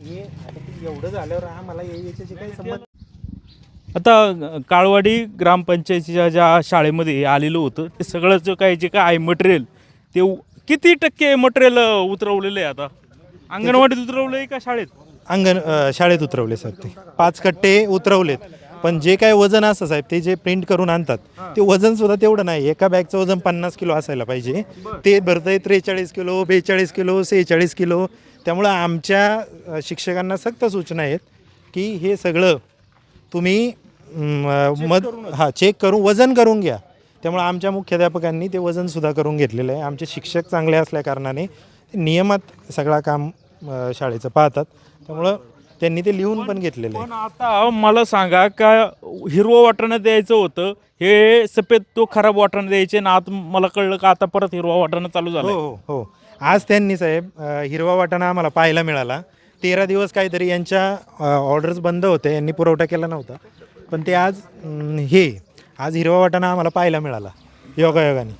हे आता ते एवढं झाल्यावर आम्हाला याच्याशी काही संबंध. आता काळवाडी ग्रामपंचायतीच्या ज्या शाळेमध्ये आलेलं होतं ते सगळं जे काय आहे मटेरियल ते किती टक्के मटेरियल उतरवलेलं आहे आता? अंगणवाडीत उतरवलं आहे का शाळेत? शाळेत उतरवले साहेब. ते 5 कट्टे उतरवलेत, पण जे काय वजन असं साहेब ते जे प्रिंट करून आणतात ते वजन सुद्धा तेवढं नाही. एका बॅगचं वजन 50 किलो असायला पाहिजे, ते भरतंय 43 किलो, 42 किलो, 46 किलो. त्यामुळं आमच्या शिक्षकांना सक्त सूचना आहेत की हे सगळं तुम्ही चेक करून वजन करून घ्या. त्यामुळे आमच्या मुख्याध्यापकांनी ते वजनसुद्धा करून घेतलेलं आहे. आमचे शिक्षक चांगले असल्याकारणाने नियमात सगळा काम शाळेचं पाहतात, त्यामुळं त्यांनी ते लिहून पण घेतलेलं आहे. पण आता मला सांगा का हिरवं वाटाणा द्यायचं होतं, हे सफेद तो खराब वाटाणा द्यायचे ना, आता मला कळलं का आता परत हिरवा वाटाणा चालू झाला. हो हो, आज त्यांनी साहेब हिरवा वाटाणा आम्हाला पाहायला मिळाला. 13 दिवस काहीतरी यांच्या ऑर्डर्स बंद होते, यांनी पुरवठा केला नव्हता, पण ते आज हिरवा वाटाणा आम्हाला पाहायला मिळाला योगायोगाने.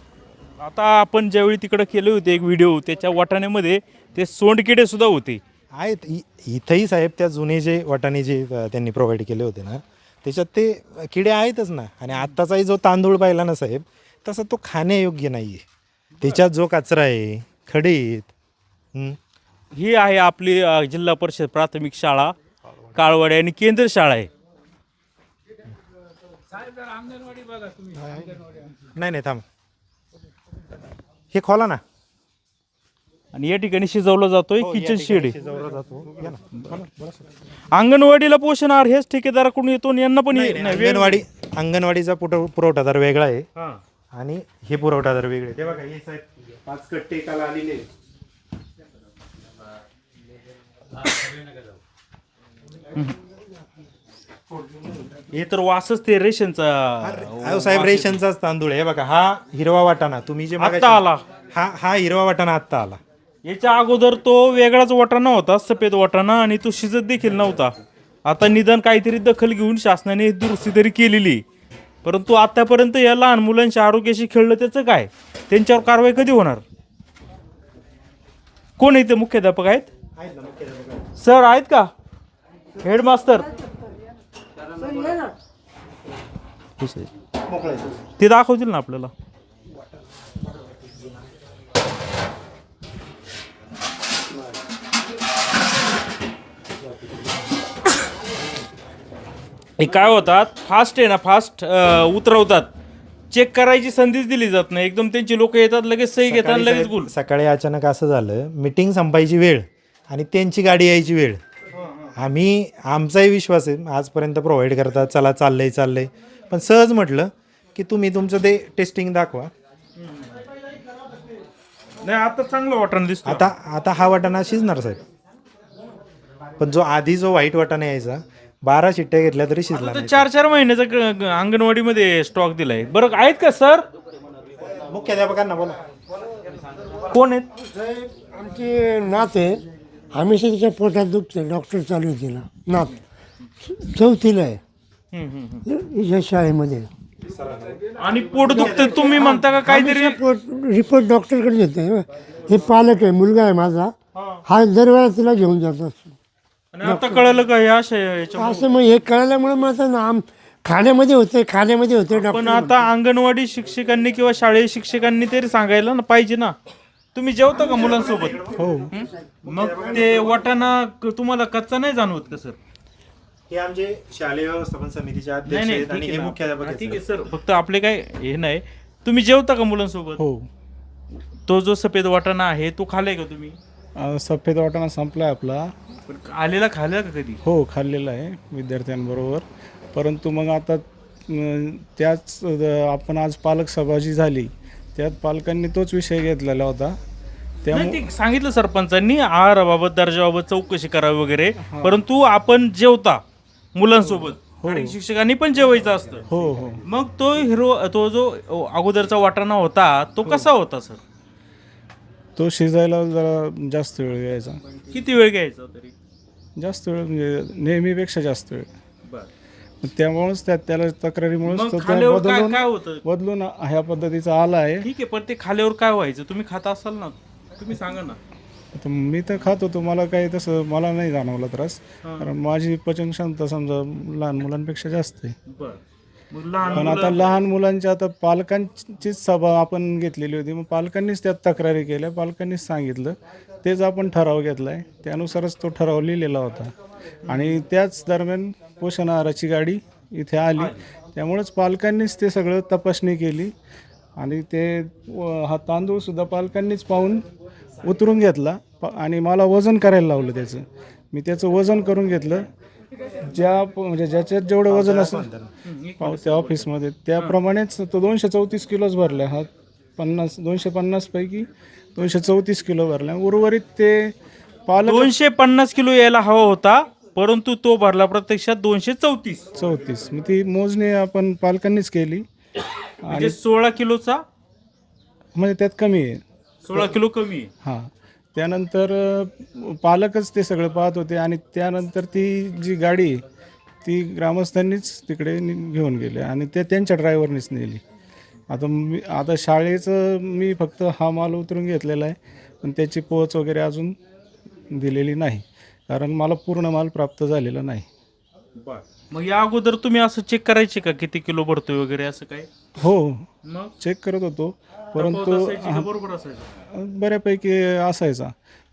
आता आपण ज्यावेळी तिकडे केले होते एक व्हिडिओ, त्याच्या वाटाण्यामध्ये ते सोंडकिडे सुद्धा होते. आहेत इथंही साहेब. त्या जुने जे वाटाणे जे त्यांनी प्रोव्हाइड केले होते ना, त्याच्यात ते किडे आहेतच ना. आणि आत्ताचाही जो तांदूळ पाहिला ना साहेब, तसा तो खाण्यायोग्य नाही आहे. त्याच्यात जो कचरा आहे, खडे आहेत. ही आहे आपली जिल्हा परिषद प्राथमिक शाळा काळवाडी आणि केंद्र शाळा आहे. नाही थांब, हे खोला ना. आणि या ठिकाणी शिजवला जातोय किचन शेड आहे. शिजवला जातो. या ना. अंगणवाडीला पोषण आहार हेच ठेकेदाराकडून येतो आणि यांना पण अंगणवाडीचा पुरवठादार वेगळा आहे हां. आणि हे पुरवठादार वेगळे. ते बघा हे साहेब 5 कट्टे एकाला आलेले. हे तर वासच ते रेशनचा साहेब रेशनचाच तांदूळ आहे. बघा हा हिरवा वाटाणा तुम्ही जे आत्ता आला. हा हिरवा वाटाणा आत्ता आला. याच्या अगोदर तो वेगळाच वाटाणा होता, सफेद वाटाणा, आणि तो शिजत देखील नव्हता. आता निदान काहीतरी दखल घेऊन शासनाने दुरुस्ती तरी केलेली, परंतु आतापर्यंत या लहान मुलांच्या आरोग्याशी खेळलं त्याचं काय? त्यांच्यावर कारवाई कधी होणार? कोण आहे ते मुख्याध्यापक आहेत? सर आहेत का? हेडमास्टर ते दाखवतील ना आपल्याला. हे काय होतात, फास्ट आहे ना, फास्ट उतरवतात. चेक करायची संधीच दिली जात नाही. एकदम त्यांची लोक येतात, लगेच सही घेतात, लगेच गुल. सकाळी अचानक असं झालं, मीटिंग संपायची वेळ आणि त्यांची गाडी यायची वेळ. आमचाही विश्वास आहे आजपर्यंत प्रोव्हाइड करतात, चला चाललंय, पण सहज म्हटलं की तुम्ही तुमचं ते टेस्टिंग दाखवा. नाही आता चांगलं वाटाणा दिसतो. आता हा वाटाणा शिजणार साहेब, पण जो आधी जो व्हाईट वाटाणा यायचा 12 शिट्ट्या घेतल्या तरी शिजला नाही. 4-4 महिन्याचा अंगणवाडीमध्ये स्टॉक दिलाय. बरं आहेत का सर? मुख्याध्यापकांना बोला. कोण आहेत? आमची नात आहे, हमेशा तिच्या पोटात दुखते. डॉक्टर चालू आहे तिला. नात 4थीला आहे या शाळेमध्ये. आणि पोट दुखतं तुम्ही म्हणता का काहीतरी? रिपोर्ट डॉक्टरकडे देते. हे पालक आहे, मुलगा आहे माझा, हा दरवेळेला तिला घेऊन जात असतो. आणि आता कळलं का हे असं मग हे कळल्यामुळे मग खाण्यामध्ये होते पण आता अंगणवाडी शिक्षकांनी किंवा शाळेय शिक्षकांनी तरी सांगायला ना पाहिजे ना. तुम्ही जेवता का मुलांसोबत? हो. मग ते वाटाणा तुम्हाला कच्चा नाही जाणवत का सर? हे आमचे शालेय व्यवस्थापन समितीचे अध्यक्ष आहेत आणि हे मुख्याध्यापक आहेत. ठीक आहे सर, फक्त आपले काय हे नाही. तुम्ही जेवता का मुलांसोबत? हो. तो जो सफेद वाटाणा आहे तो खाल्लाय का तुम्ही? सफेद वाटाणा संपला आहे आपला. आलेला खाल्ला का कधी? हो, खाल्लेला आहे विद्यार्थ्यांबरोबर. परंतु मग आता त्याच आपण आज पालक सभा जी झाली त्यात पालकांनी तोच विषय घेतलेला होता. त्यामुळे सांगितलं सरपंचांनी आहाराबाबत दर्जाबाबत चौकशी करावी वगैरे, परंतु आपण जेवता मुलांसोबत आणि शिक्षकांनी पण जेवायचं असतं. हो हो. मग तो जो अगोदरचा वाटाणा होता तो कसा होता सर? तो शिजायला जरा जास्त वेळ घ्यायचा. किती वेळ घ्यायचा तरी? जास्त वेळ म्हणजे नेहमीपेक्षा जास्त वेळ. त्यामुळेच त्याला तक्रारीमुळेच बदलून ह्या पद्धतीचा आला आहे. ठीक आहे, पण ते खाल्यावर काय व्हायचं? तुम्ही खाता असाल ना, तुम्ही सांगा ना. आता मी तर खात होतो, मला काही तसं मला नाही जाणवला त्रास, कारण माझी पचन क्षमता समजा लहान मुलांपेक्षा जास्त आहे. मग लहान पण आता लहान मुलांच्या आता पालकांचीच सभा आपण घेतलेली होती, मग पालकांनीच त्यात तक्रारी केल्या, पालकांनीच सांगितलं, तेच आपण ठराव घेतला आहे, त्यानुसारच तो ठराव लिहिलेला होता. आणि त्याच दरम्यान पोषण आहाराची गाडी इथे आली, त्यामुळेच पालकांनीच ते सगळं तपासणी केली आणि ते हा तांदूळसुद्धा पालकांनीच पाहून उतरून घेतला आणि मला वजन करायला लावलं त्याचं. मी त्याचं वजन करून घेतलं, म्हणजे ज्याच्यात जेवढं वजन असेल त्या ऑफिसमध्ये त्याप्रमाणेच तो 234 किलोच भरला. हा 250 पैकी 234 किलो भरला. उर्वरित ते पालक 250 किलो यायला हवा होता, परंतु तो भरला प्रत्यक्षात 234. मग ती मोजणी आपण पालकांनीच केली म्हणजे 16 किलोचा, म्हणजे त्यात कमी आहे. 16 किलो कमी आहे. हां, त्यानंतर पालकच ते सगळं पाहत होते आणि त्यानंतर ती जी गाडी आहे, ती ग्रामस्थांनीच तिकडे घेऊन गेले आणि ते त्यांच्या ड्रायव्हरनीच नेली. आता शाळेचं मी फक्त हा माल उतरून घेतलेला आहे, पण त्याची पोच वगैरे अजून दिलेली नाही, कारण मला पूर्ण माल प्राप्त झालेला नाही. मग या अगोदर तुम्ही असं चेक करायचे का किती किलो भरतोय वगैरे असं काय? हो, मग चेक करत होतो, परंतु परंतु बरोबर असायचं. बऱ्यापैकी असायचा.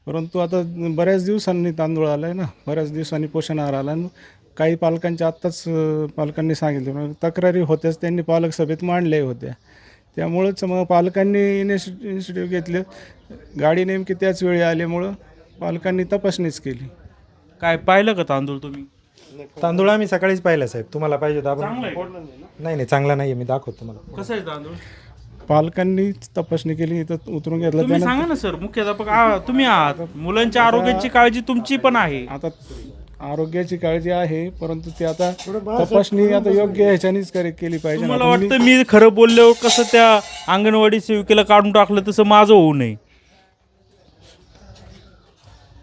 परंतु आता बऱ्याच दिवसांनी तांदूळ आला आहे ना, बऱ्याच दिवसांनी पोषण आहार आला. काही पालकांच्या आत्ताच पालकांनी सांगितलं, मग तक्रारी होत्याच, त्यांनी पालक सभेत मांडल्या होत्या. त्यामुळंच मग पालकांनी इनिशिएटिव्ह घेतले. गाडी नेमकी त्याच वेळी आल्यामुळं पालकांनी तपासणीच केली. काय पाहिलं का तांदूळ तुम्ही? तांदूळ आम्ही सकाळीच पाहिला साहेब, तुम्हाला पाहिजे तर आपण. चांगलं आहे का? नाही चांगला नाही आहे, मी दाखवतो तुम्हाला. कसं आहे तांदूळ? पालकांनी तपासणी केली, इथं उतरून घेतलं. तुम्ही सांगा ना सर, मुख्याध्यापक तुम्ही आहात, मुलांच्या आरोग्याची काळजी तुमची पण आहे. आता आरोग्याची काळजी आहे, परंतु ते आता तपासणी आता योग्य ह्याच्यानीच केली पाहिजे. मला वाटतं मी खरं बोलल्यावर कसं त्या अंगणवाडी सेविकेला काढून टाकलं तसं माझं होऊ नये.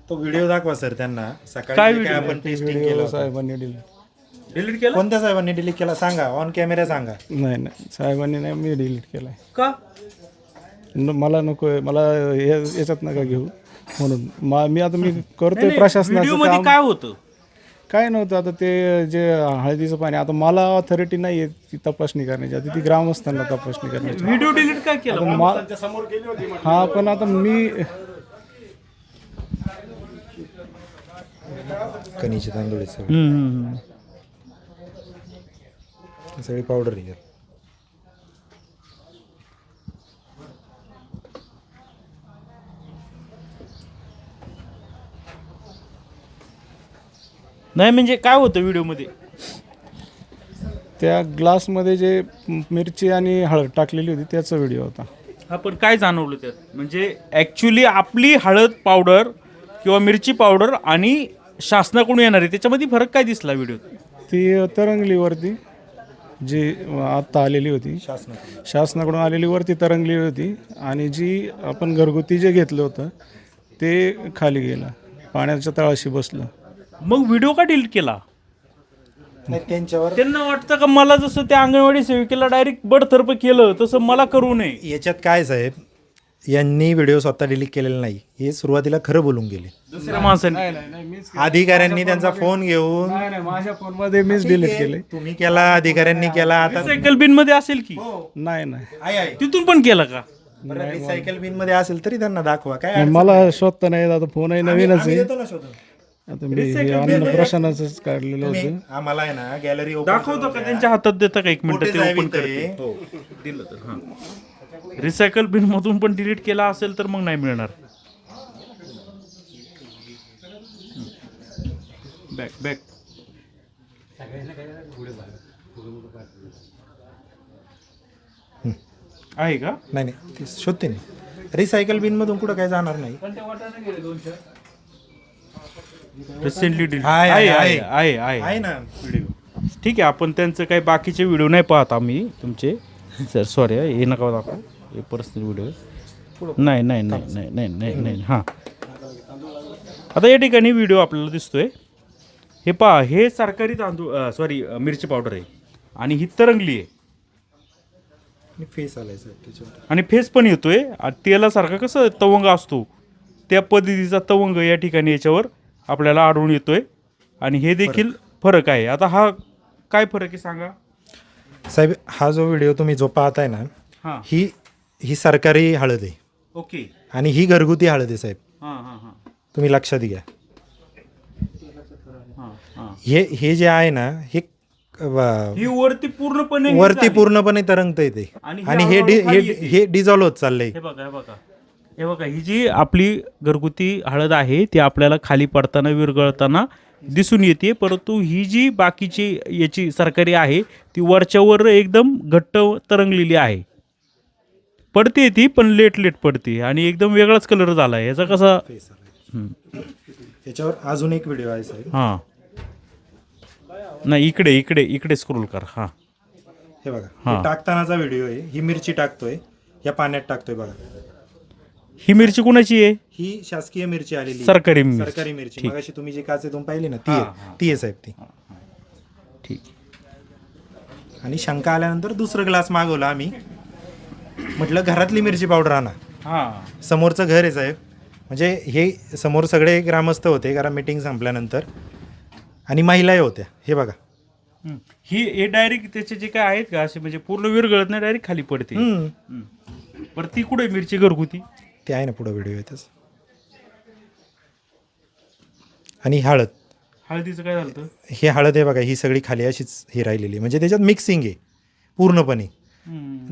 तो व्हिडिओ दाखवा सर त्यांना. काय सकाळी जे व्हिडिओ? काय आपण टेस्टिंग केलं होतं. साहेबांनी डिलीट केलं कोणत्या साहेबांनी डिलीट केला सांगा, ऑन कॅमेरा सांगा. नाही साहेबांनी नाही, मी डिलीट केलाय. का? मला नकोय, मला याच्यात नका घेऊ म्हणून. मी करतोय प्रशासनाचं व्हिडिओ मध्ये काम. काय होतं? काय नव्हतं. आता ते जे हळदीचं पाणी, आता मला ऑथॉरिटी नाही आहे ती तपासणी करण्याची, आता ती ग्रामस्थांना तपासणी करण्याची. व्हिडिओ डिलीट काय केलं? हा, पण आता मी कणीचे तांदूळ आहेत सगळी पावडर आहे. नाही म्हणजे काय होतं व्हिडिओमध्ये? त्या ग्लासमध्ये जे मिरची आणि हळद टाकलेली होती त्याचा व्हिडिओ होता. आपण काय जाणवलं त्यात? म्हणजे ॲक्च्युली आपली हळद पावडर किंवा मिरची पावडर आणि शासनाकडून येणारी त्याच्यामध्ये फरक काय दिसला व्हिडिओत? ती तरंगलीवरती जी आत्ता आलेली होती, शासनाकडून आलेली वरती तरंगली होती, आणि जी आपण घरगुती जे घेतलं होतं ते खाली गेलं, पाण्याच्या तळाशी बसलं. मग व्हिडिओ का डिलीट केला? त्यांच्यावर त्यांना वाटतं का मला जसं त्या अंगणवाडी सेविकेला डायरेक्ट बडतर्फ केलं तसं मला करू नये? याच्यात काय साहेब, यांनी व्हिडिओ स्वतः डिलीट केलेला नाही, हे सुरुवातीला खरं बोलून गेले. दुसऱ्या माणसाने अधिकाऱ्यांनी त्यांचा फोन घेऊन माझ्या फोनमध्ये मीच डिलीट केले. तुम्ही केला, अधिकाऱ्यांनी केला. आता रिसायकल बिन मध्ये असेल की नाही तिथून पण केलं का? रिसायकल बिन मध्ये असेल तरी त्यांना दाखवा. काय मला शोधता नाही. आता फोनही नवीनच आम्ही आहे. देतो ना शोधून. आता मी हे अन्न प्रशासनाचंच काढलेलं होतं. आम्हाला आहे ना गॅलरी दाखवतो का त्यांच्या हातात देता का? 1 मिनिट ते ओपन करते. हो दिलं तर. हां, रिसायकल बिन मधून पण डिलीट केला असेल तर मग नाही मिळणार. बॅक आहे का? नाही ते शोधते नाही. रिसायकल बिन मधून कुठं काय जाणार नाही. रिसेंटली डिलीट आहे, आहे, आहे आहे ना व्हिडिओ. ठीक आहे, आपण त्यांचं काही बाकीचे व्हिडिओ नाही पाहत आम्ही तुमचे. सर सॉरी, हे नका दाखवा, हे पर्सनल व्हिडिओ. नाही. हां, आता या ठिकाणी व्हिडिओ आपल्याला दिसतोय. हे पहा, हे सरकारी तांदूळ सॉरी मिरची पावडर आहे आणि ही तरंगली आहे फेस आलाय साहेब त्याच्यावर. आणि फेस पण येतोय. तेलासारखा कसं तवंग असतो त्या पद्धतीचा तवंग या ठिकाणी याच्यावर आपल्याला आढळून येतोय आणि हे देखील फरक आहे. आता हा काय फरक आहे सांगा. साहेब हा जो व्हिडिओ तुम्ही जो पाहताय ना, हां ही सरकारी हळद आहे ओके. आणि ही घरगुती हळद आहे साहेब. हां हां हां तुम्ही लक्षात घ्या. हां हां हे जे आहे ना, हे ही वरती पूर्णपणे हे वरती झाली. पूर्णपणे तरंगत येते आणि आणि हळूहळू खाली येते. हे डिझॉल्व होत चाललंय. हे बघा हे बघा हे बघा, ही जी आपली घरगुती हळद आहे ती आपल्याला खाली पडताना विरघळताना दिसून येते, परंतु ही जी बाकीची याची सरकारी आहे ती वरच्यावर एकदम घट्ट तरंगलेली आहे. पडते ती पण लेट लेट पडते आणि एकदम वेगळाच कलर झाला आहे याचा कसा. याच्यावर अजून एक व्हिडिओ आहे साहेब. हां नाही, इकडे इकडे इकडे स्क्रोल कर. हां हे बघा, हा. हे टाकतानाचा व्हिडिओ आहे. ही मिरची टाकतोय, या पाण्यात टाकतोय बघा. ही मिरची कुणाची आहे. ही शासकीय मिरची आलेली आहे. सरकारी मिरची. सरकारी मिरची. मगाशी तुम्ही जे काचेतून पाहिली ना, ती आहे साहेब ती. ठीक. आणि शंका आल्यानंतर दुसरं ग्लास मागवला आम्ही. म्हटलं घरातली मिरची पावडर आणा. हां समोरचं घर आहे साहेब, म्हणजे हे समोर सगळे ग्रामस्थ होते कारण मीटिंग संपल्यानंतर, आणि महिलाही होत्या. हे बघा, ही हे डायरेक्ट त्याचे जे काय आहेत का असे म्हणजे पूर्ण विरघळत नाही, डायरेक्ट खाली पडते. बरं ती कुठे मिरची घरगुती. ते आहे ना पुढं व्हिडिओ येतच. आणि हळद, हळदीचं काय झालं. हे हळद आहे बघा, ही सगळी खाली अशीच ही राहिलेली, म्हणजे त्याच्यात मिक्सिंग आहे पूर्णपणे.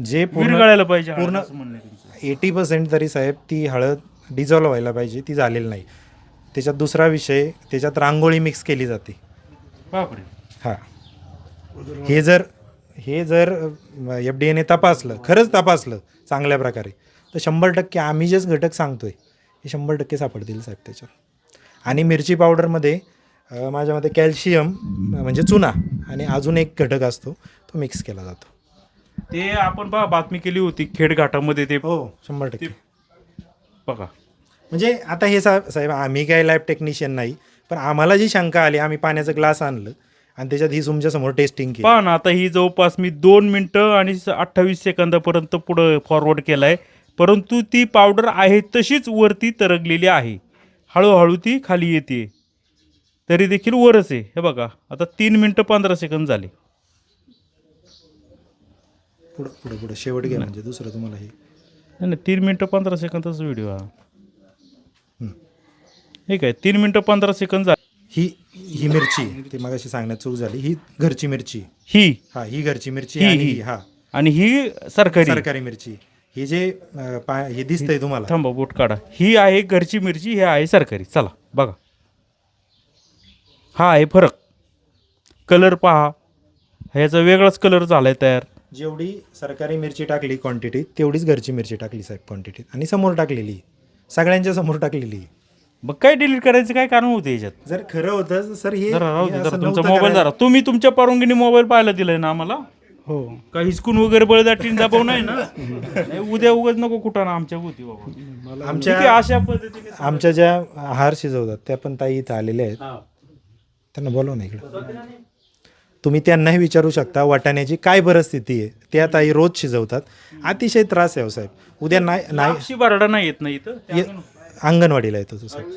जे विरघळायला पाहिजे पूर्ण असं म्हणणं आहे तुमचं. 80% तरी साहेब ती हळद डिझॉल्व व्हायला पाहिजे, ती झालेली नाही. त्याच्यात दुसरा विषय, त्याच्यात रांगोळी मिक्स केली जाते. बापरे. हां, हे जर FDA ने तपासलं, खरंच तपासलं चांगल्या प्रकारे, तर 100% आम्ही जेच घटक सांगतोय हे 100% सापडतील साहेब त्याच्यात. आणि मिरची पावडरमध्ये माझ्या मते कॅल्शियम म्हणजे चुना आणि अजून एक घटक असतो तो मिक्स केला जातो. ते आपण बातमी केली होती खेडघाटामध्ये ते. हो 100%. बघा म्हणजे आता हे साहेब आम्ही काय लॅब टेक्निशियन नाही, पण आम्हाला जी शंका आली, आम्ही पाण्याचा ग्लास आणलं आणि त्याच्यात ही तुमच्यासमोर टेस्टिंग केली. पहा ना, आता ही जवळपास मी 2 मिनटं आणि 28 सेकंदापर्यंत पुढं फॉरवर्ड केला आहे, परंतु ती पावडर आहे तशीच वरती तरंगलेली आहे. हळूहळू ती खाली येते तरी देखील वरच आहे. हे बघा आता 3 मिनटं 15 सेकंद झाले. पुढं शेवट घ्या, म्हणजे दुसरं तुम्हाला हे नाही 3 मिनटं 15 सेकंदाचा व्हिडिओ हा. ठीक आहे, 3 मिनटं 15 सेकंद झाले. ही मिरची, ती मगाशी सांगण्यात चूक झाली, ही घरची मिरची. ही ही घरची मिरची ही आणि ही हा आणि ही सरकारी मिरची. ही जे हे दिसतंय तुम्हाला, थांबा बोट काढा. ही आहे घरची मिरची, ही आहे सरकारी. चला बघा, हा आहे फरक. कलर पहा, ह्याचा वेगळाच कलर झालाय तयार. जेवढी सरकारी मिरची टाकली क्वांटिटीत, तेवढीच घरची मिरची टाकली साहेब क्वांटिटीत, आणि समोर टाकलेली, सगळ्यांच्या समोर टाकलेली. मग काय डिलीट करायचं काय कारण होतं याच्यात. जर खरं होतं सर, हे जरा राहू दे, हे जरा असं तुमचा नव्हतं मोबाईल करायला. जरा तुम्ही तुमच्या परवानगीने मोबाईल पाहायला दिलाय ना आम्हाला. हो. काही हिसकून वगैरे बळदाटीन दबाव नाही ना. नाही, उद्या उगाच नको कुठं ना आमच्या होती बाबा. ठीक आहे, अशा पद्धतीने आमच्या ज्या आहार शिजवतात त्या पण ताई इथं आलेल्या आहेत, त्यांना बोलवा ना इकडं. तुम्ही त्यांनाही विचारू शकता वाटाण्याची काय परिस्थिती आहे. त्या ताई रोज शिजवतात, अतिशय त्रास आहे हो साहेब. उद्या नाही बराडा नाही येत नाही इथं. अंगणवाडीला येतो तो साहेब.